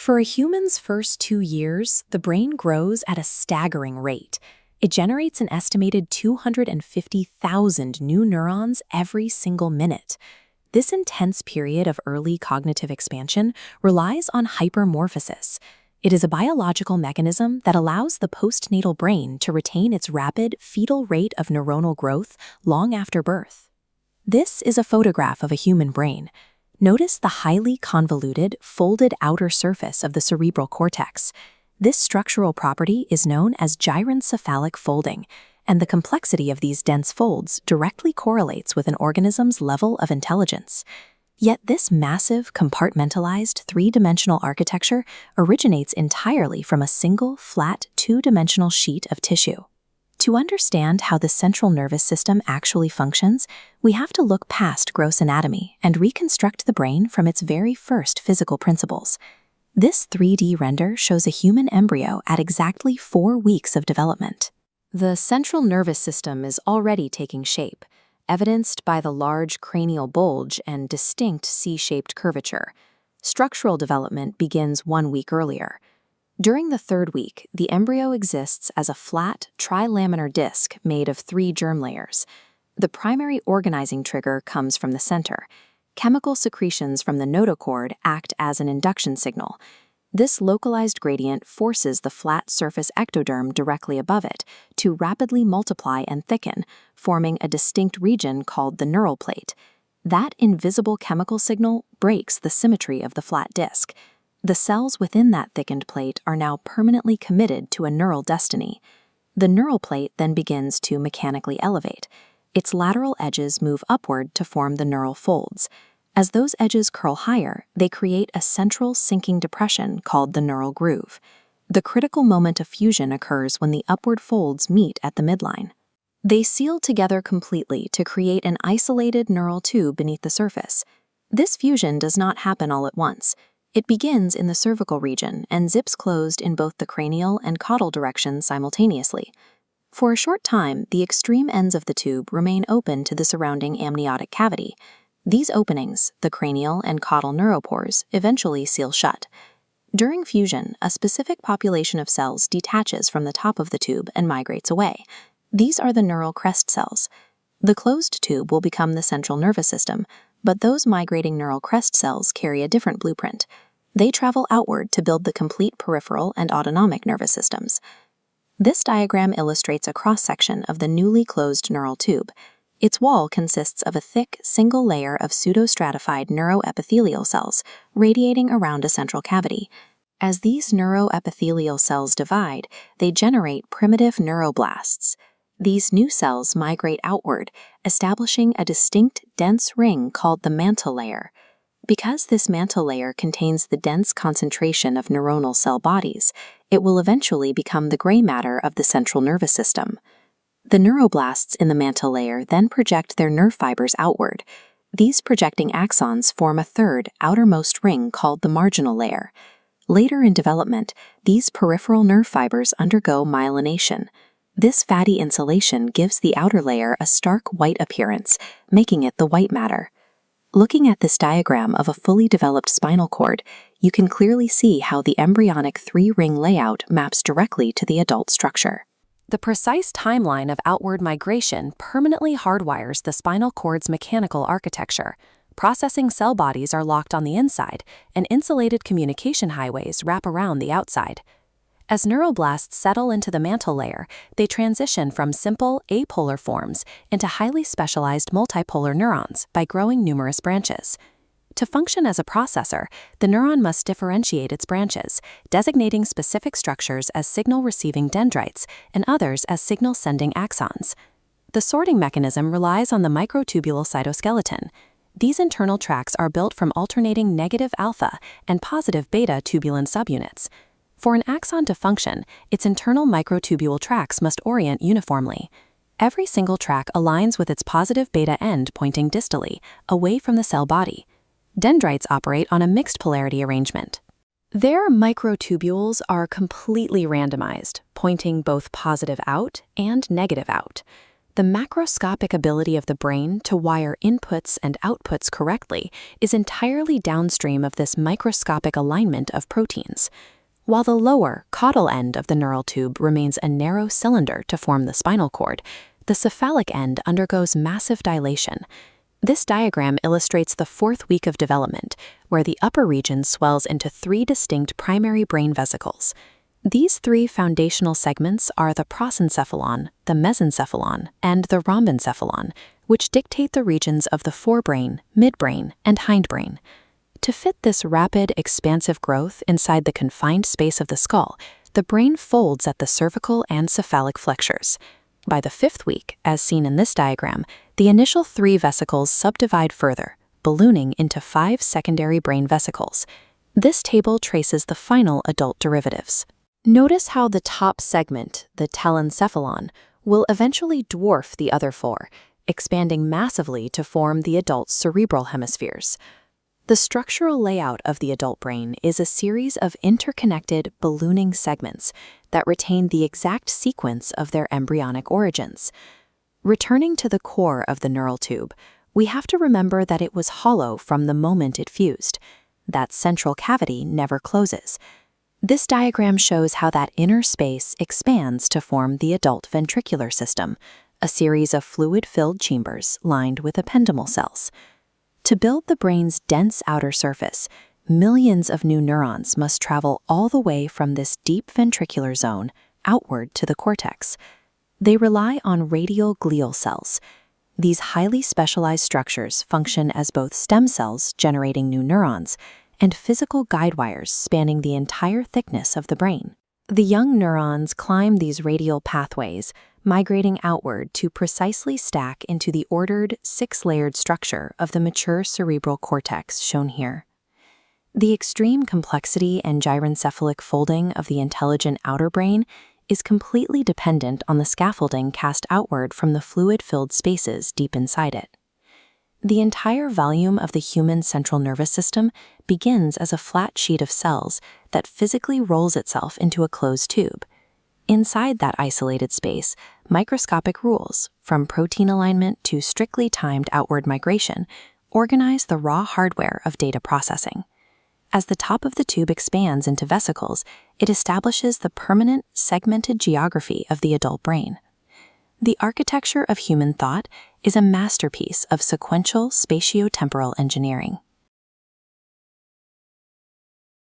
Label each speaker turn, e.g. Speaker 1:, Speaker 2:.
Speaker 1: For a human's first 2 years, the brain grows at a staggering rate. It generates an estimated 250,000 new neurons every single minute. This intense period of early cognitive expansion relies on hypermorphosis. It is a biological mechanism that allows the postnatal brain to retain its rapid fetal rate of neuronal growth long after birth. This is a photograph of a human brain. Notice the highly convoluted, folded outer surface of the cerebral cortex. This structural property is known as gyrencephalic folding, and the complexity of these dense folds directly correlates with an organism's level of intelligence. Yet this massive, compartmentalized, three-dimensional architecture originates entirely from a single, flat, two-dimensional sheet of tissue. To understand how the central nervous system actually functions, we have to look past gross anatomy and reconstruct the brain from its very first physical principles. This 3D render shows a human embryo at exactly 4 weeks of development. The central nervous system is already taking shape, evidenced by the large cranial bulge and distinct C-shaped curvature. Structural development begins 1 week earlier. During the 3rd week, the embryo exists as a flat, trilaminar disc made of 3 germ layers. The primary organizing trigger comes from the center. Chemical secretions from the notochord act as an induction signal. This localized gradient forces the flat surface ectoderm directly above it to rapidly multiply and thicken, forming a distinct region called the neural plate. That invisible chemical signal breaks the symmetry of the flat disc. The cells within that thickened plate are now permanently committed to a neural destiny. The neural plate then begins to mechanically elevate. Its lateral edges move upward to form the neural folds. As those edges curl higher, they create a central sinking depression called the neural groove. The critical moment of fusion occurs when the upward folds meet at the midline. They seal together completely to create an isolated neural tube beneath the surface. This fusion does not happen all at once. It begins in the cervical region and zips closed in both the cranial and caudal directions simultaneously. For a short time, the extreme ends of the tube remain open to the surrounding amniotic cavity. These openings, the cranial and caudal neuropores, eventually seal shut. During fusion, a specific population of cells detaches from the top of the tube and migrates away. These are the neural crest cells. The closed tube will become the central nervous system, but those migrating neural crest cells carry a different blueprint. They travel outward to build the complete peripheral and autonomic nervous systems. This diagram illustrates a cross-section of the newly closed neural tube. Its wall consists of a thick, single layer of pseudostratified neuroepithelial cells radiating around a central cavity. As these neuroepithelial cells divide, they generate primitive neuroblasts. These new cells migrate outward, establishing a distinct, dense ring called the mantle layer. Because this mantle layer contains the dense concentration of neuronal cell bodies, it will eventually become the gray matter of the central nervous system. The neuroblasts in the mantle layer then project their nerve fibers outward. These projecting axons form a third, outermost ring called the marginal layer. Later in development, these peripheral nerve fibers undergo myelination. This fatty insulation gives the outer layer a stark white appearance, making it the white matter. Looking at this diagram of a fully developed spinal cord, you can clearly see how the embryonic 3-ring layout maps directly to the adult structure. The precise timeline of outward migration permanently hardwires the spinal cord's mechanical architecture. Processing cell bodies are locked on the inside, and insulated communication highways wrap around the outside. As neuroblasts settle into the mantle layer, they transition from simple, apolar forms into highly specialized multipolar neurons by growing numerous branches. To function as a processor, the neuron must differentiate its branches, designating specific structures as signal-receiving dendrites and others as signal-sending axons. The sorting mechanism relies on the microtubule cytoskeleton. These internal tracks are built from alternating negative alpha and positive beta tubulin subunits. For an axon to function, its internal microtubule tracks must orient uniformly. Every single track aligns with its positive beta end pointing distally, away from the cell body. Dendrites operate on a mixed polarity arrangement. Their microtubules are completely randomized, pointing both positive out and negative out. The macroscopic ability of the brain to wire inputs and outputs correctly is entirely downstream of this microscopic alignment of proteins. While the lower, caudal end of the neural tube remains a narrow cylinder to form the spinal cord, the cephalic end undergoes massive dilation. This diagram illustrates the fourth week of development, where the upper region swells into 3 distinct primary brain vesicles. These 3 foundational segments are the prosencephalon, the mesencephalon, and the rhombencephalon, which dictate the regions of the forebrain, midbrain, and hindbrain. To fit this rapid, expansive growth inside the confined space of the skull, the brain folds at the cervical and cephalic flexures. By the 5th week, as seen in this diagram, the initial 3 vesicles subdivide further, ballooning into 5 secondary brain vesicles. This table traces the final adult derivatives. Notice how the top segment, the telencephalon, will eventually dwarf the other 4, expanding massively to form the adult cerebral hemispheres. The structural layout of the adult brain is a series of interconnected ballooning segments that retain the exact sequence of their embryonic origins. Returning to the core of the neural tube, we have to remember that it was hollow from the moment it fused. That central cavity never closes. This diagram shows how that inner space expands to form the adult ventricular system, a series of fluid-filled chambers lined with ependymal cells. To build the brain's dense outer surface, millions of new neurons must travel all the way from this deep ventricular zone outward to the cortex. They rely on radial glial cells. These highly specialized structures function as both stem cells generating new neurons and physical guide wires spanning the entire thickness of the brain. The young neurons climb these radial pathways, migrating outward to precisely stack into the ordered 6-layered structure of the mature cerebral cortex shown here. The extreme complexity and gyrencephalic folding of the intelligent outer brain is completely dependent on the scaffolding cast outward from the fluid-filled spaces deep inside it. The entire volume of the human central nervous system begins as a flat sheet of cells that physically rolls itself into a closed tube. Inside that isolated space, microscopic rules, from protein alignment to strictly timed outward migration, organize the raw hardware of data processing. As the top of the tube expands into vesicles, it establishes the permanent, segmented geography of the adult brain. The architecture of human thought is a masterpiece of sequential spatiotemporal engineering.